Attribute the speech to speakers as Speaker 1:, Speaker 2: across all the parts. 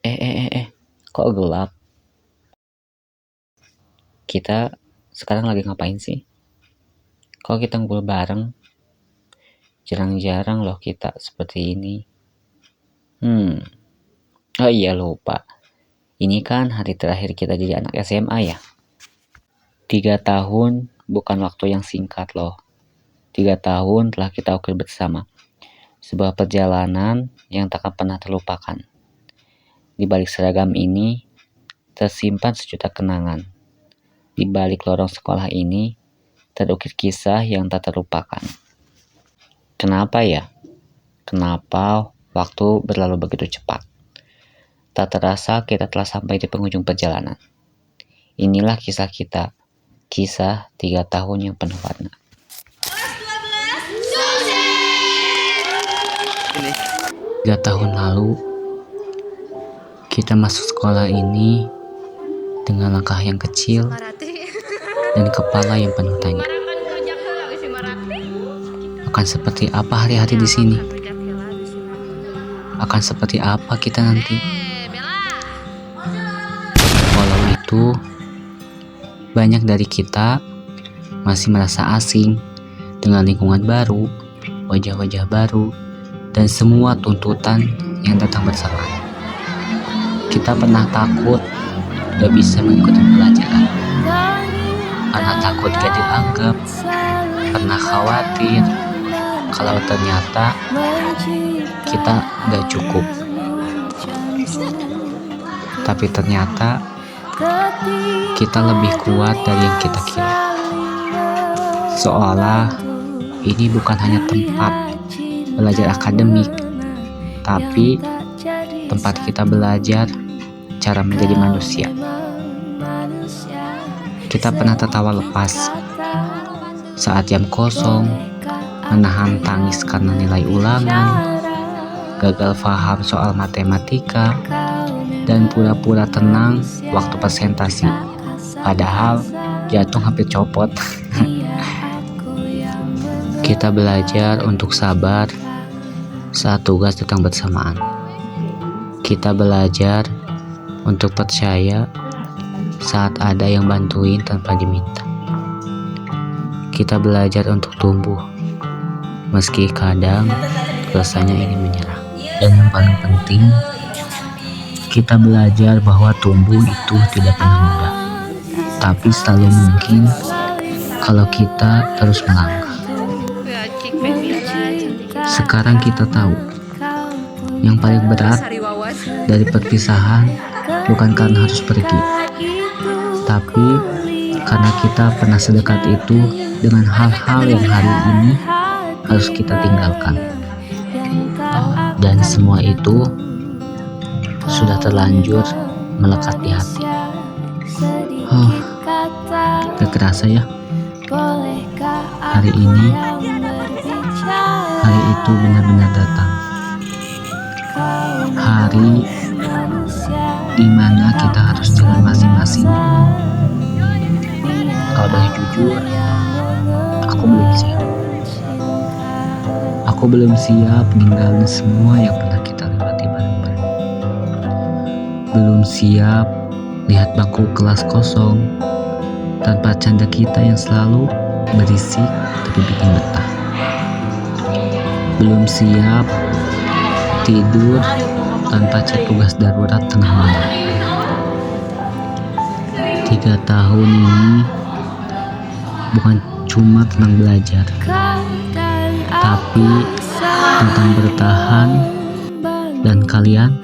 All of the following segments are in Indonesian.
Speaker 1: Kok gelap? Kita sekarang lagi ngapain sih? Kok kita ngumpul bareng? Jarang-jarang loh kita seperti ini. Oh iya, lupa. Ini kan hari terakhir kita jadi anak SMA ya. 3 tahun bukan waktu yang singkat loh. 3 tahun telah kita ukir bersama. Sebuah perjalanan yang takkan pernah terlupakan. Di balik seragam ini tersimpan sejuta kenangan. Di balik lorong sekolah ini terukir kisah yang tak terlupakan. Kenapa ya? Kenapa waktu berlalu begitu cepat? Tak terasa kita telah sampai di penghujung perjalanan. Inilah kisah kita. Kisah 3 tahun yang penuh warna. 3 tahun lalu, kita masuk sekolah ini dengan langkah yang kecil dan kepala yang penuh tanya. Akan seperti apa hari-hari di sini? Akan seperti apa kita nanti? Walau itu, banyak dari kita masih merasa asing dengan lingkungan baru, wajah-wajah baru, dan semua tuntutan yang datang bersamaan. Kita pernah takut gak bisa mengikuti pelajaran, pernah takut gak dianggap, pernah khawatir kalau ternyata kita gak cukup. Tapi ternyata kita lebih kuat dari yang kita kira. Seolah ini bukan hanya tempat belajar akademik, tapi tempat kita belajar cara menjadi manusia. Kita pernah tertawa lepas saat jam kosong, menahan tangis karena nilai ulangan, gagal paham soal matematika, dan pura-pura tenang waktu presentasi, padahal jantung hampir copot. Kita belajar untuk sabar saat tugas datang bersamaan. Kita belajar untuk percaya saat ada yang bantuin tanpa diminta. Kita belajar untuk tumbuh meski kadang rasanya ingin menyerah. Dan yang paling penting, kita belajar bahwa tumbuh itu tidak pernah mudah, tapi selalu mungkin kalau kita terus melangkah. Sekarang kita tahu, yang paling berat dari perpisahan bukan karena harus pergi, tapi karena kita pernah sedekat itu dengan hal-hal yang hari ini harus kita tinggalkan. Dan semua itu sudah terlanjur melekat di hati. Gak kerasa ya, hari ini, hari itu benar-benar datang. Hari dimana kita harus jalan masing-masing. Kalau boleh jujur, aku belum siap. Aku belum siap ninggalin semua yang pernah kita lewati bareng-bareng. Belum siap lihat bangku kelas kosong tanpa canda kita yang selalu berisik tapi bikin betah. Belum siap tidur tanpa cek tugas darurat tengah malam. 3 tahun ini bukan cuma tentang belajar, tapi tentang bertahan. Dan kalian,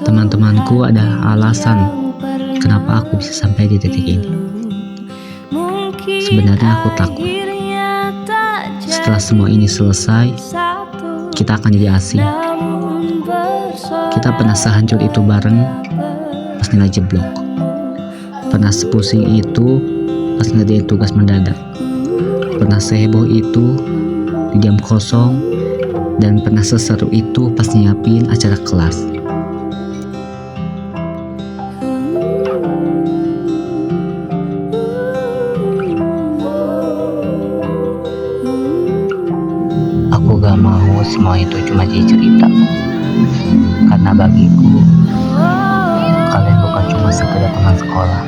Speaker 1: teman-temanku, ada alasan kenapa aku bisa sampai di titik ini. Sebenarnya aku takut setelah semua ini selesai, kita akan jadi asing. Kita pernah sehancur itu bareng pas nilai jeblok, pernah sepusing itu pas ngerjain tugas mendadak, pernah seheboh itu di jam kosong, dan pernah seseru itu pas nyiapin acara kelas. Aku gak mau semua itu cuma jadi cerita. Karena bagiku, kalian bukan cuma sekedar teman sekolah.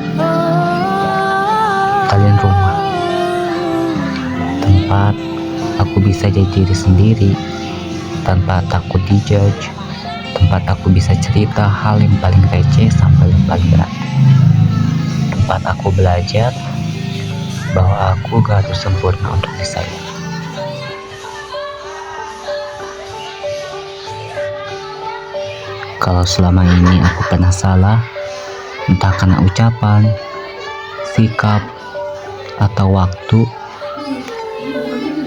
Speaker 1: Kalian rumah, tempat aku bisa jadi diri sendiri tanpa takut dijudge, tempat aku bisa cerita hal yang paling receh sampai yang paling berat, tempat aku belajar bahwa aku gak harus sempurna untuk disayang. Kalau selama ini aku pernah salah, entah karena ucapan, sikap, atau waktu,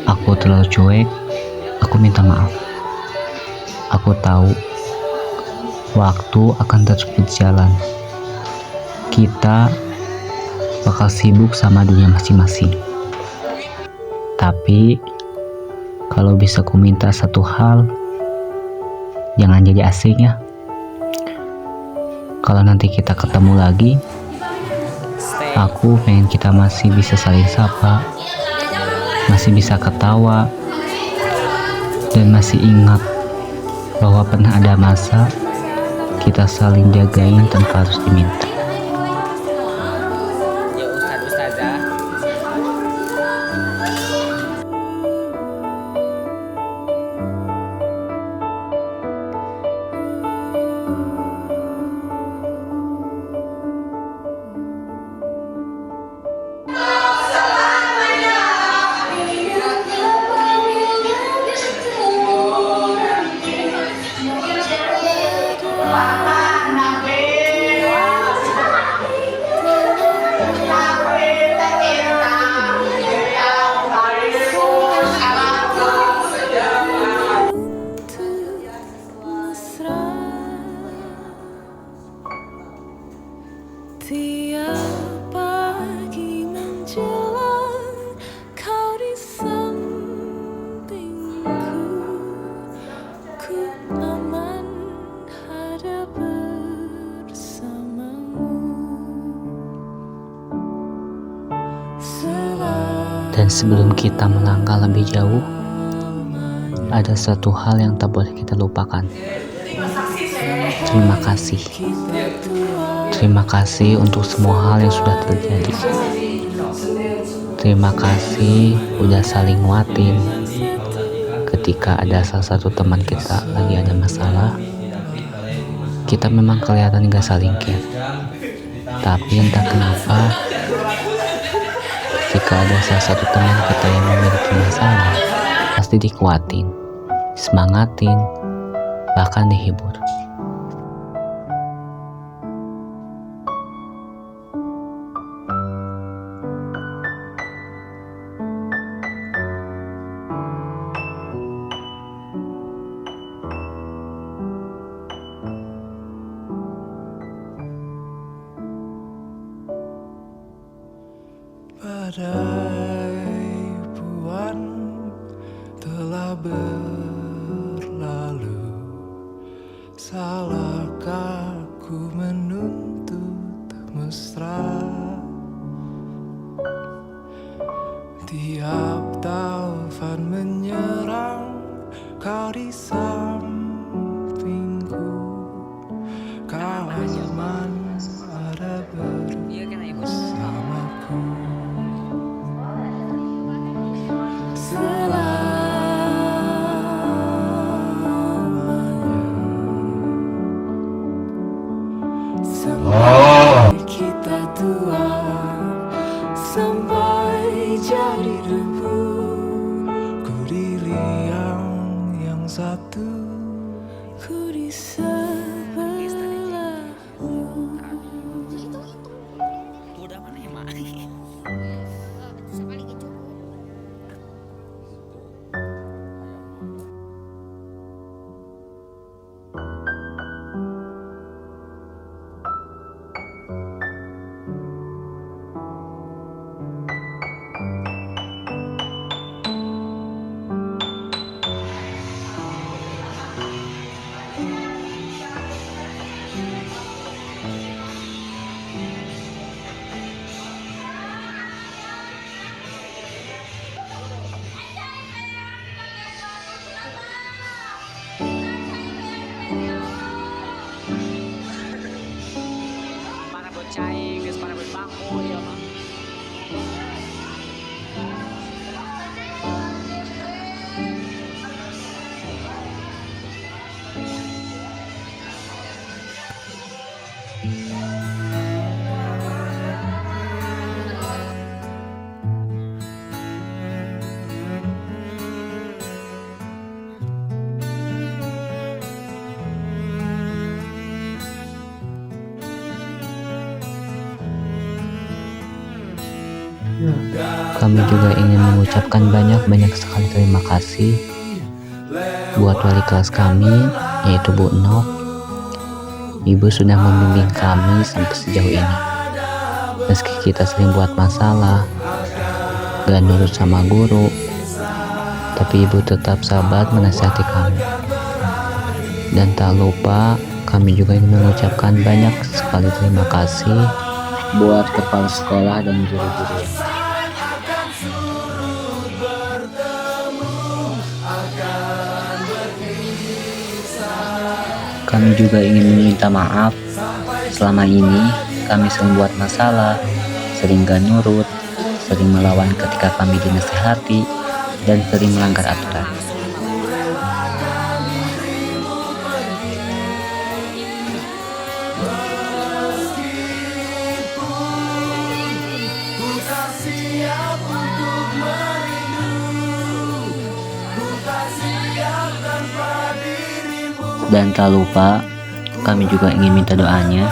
Speaker 1: aku terlalu cuek, aku minta maaf. Aku tahu waktu akan terus berjalan. Kita bakal sibuk sama dunia masing-masing. Tapi kalau bisa ku minta satu hal, jangan jadi asing ya. Kalau nanti kita ketemu lagi, aku pengen kita masih bisa saling sapa, masih bisa ketawa, dan masih ingat bahwa pernah ada masa kita saling jagain tanpa harus diminta.
Speaker 2: Ya Ustazah.
Speaker 3: Tiap pagi menjelang kau di sampingku, ku aman ada bersamamu.
Speaker 1: Dan sebelum kita melangkah lebih jauh, ada satu hal yang tak boleh kita lupakan. Terima kasih. Terima kasih untuk semua hal yang sudah terjadi. Terima kasih udah saling nguatin ketika ada salah satu teman kita lagi ada masalah. Kita memang kelihatan gak saling care, tapi entah kenapa jika ada salah satu teman kita yang memiliki masalah, pasti dikuatin, semangatin, bahkan dihibur.
Speaker 3: Badai buan telah berlalu, salahkah ku menuntut mesra? Tiap taufan menyerang, kau di sampingku, kau aman ada bersamaku. Sampai kita tua, sampai jadi debu, ku di liang yang satu
Speaker 1: Kami juga ingin mengucapkan banyak sekali terima kasih buat wali kelas kami, yaitu Bu Nok. Ibu sudah membimbing kami sampai sejauh ini. Meski kita sering buat masalah, gak nurut sama guru, tapi ibu tetap sabar menasihati kami. Dan tak lupa, kami juga ingin mengucapkan banyak sekali terima kasih buat kepala sekolah dan guru-guru yang lain. Kami juga ingin meminta maaf. Selama ini kami sering buat masalah, sering gak nurut, sering melawan ketika kami dinasihati, dan sering melanggar aturan. Dan tak lupa, kami juga ingin minta doanya.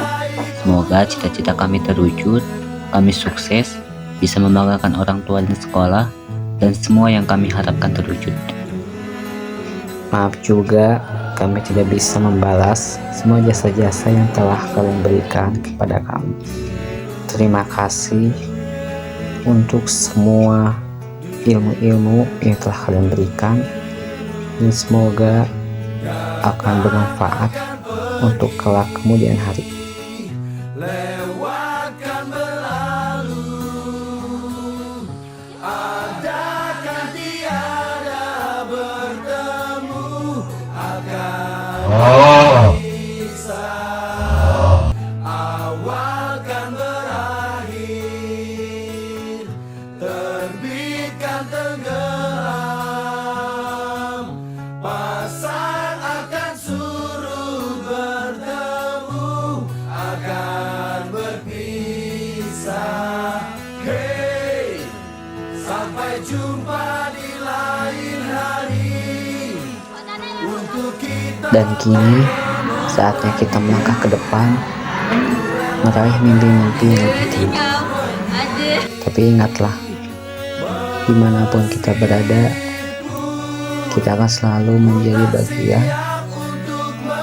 Speaker 1: Semoga cita-cita kami terwujud, kami sukses, bisa membanggakan orang tua dan sekolah, dan semua yang kami harapkan terwujud. Maaf juga, kami tidak bisa membalas semua jasa-jasa yang telah kalian berikan kepada kami. Terima kasih untuk semua ilmu-ilmu yang telah kalian berikan, dan semoga akan bermanfaat untuk kelak kemudian hari.
Speaker 3: Lewatkan berlalu, adakah tiada bertemu akan bisa, awalkan berakhir, terbitkan tenggelam, pasang akan surut, bertemu akan berpisah. Hey, sampai jumpa di lain hari. Untuk kita
Speaker 1: Dan kini saatnya kita melangkah ke depan, meraih mimpi-mimpi yang lebih tinggi. Tapi ingatlah, dimanapun kita berada, kita akan selalu menjadi bagian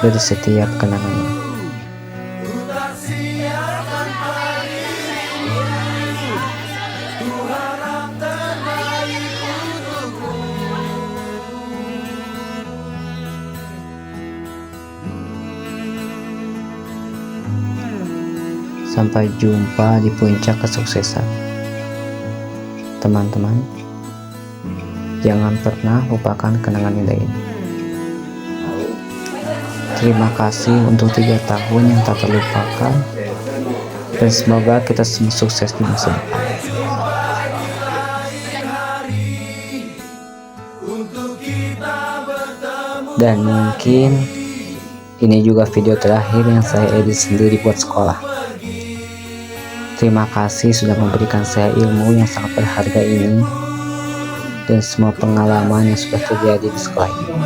Speaker 1: dari setiap kenangan. Sampai jumpa di puncak kesuksesan. Teman-teman, jangan pernah lupakan kenangan indah ini. Terima kasih untuk 3 tahun yang tak terlupakan, dan semoga kita semua sukses di masa depan. Dan mungkin ini juga video terakhir yang saya edit sendiri buat sekolah. Terima kasih sudah memberikan saya ilmu yang sangat berharga ini, dan semua pengalaman yang sudah terjadi di sekolah ini.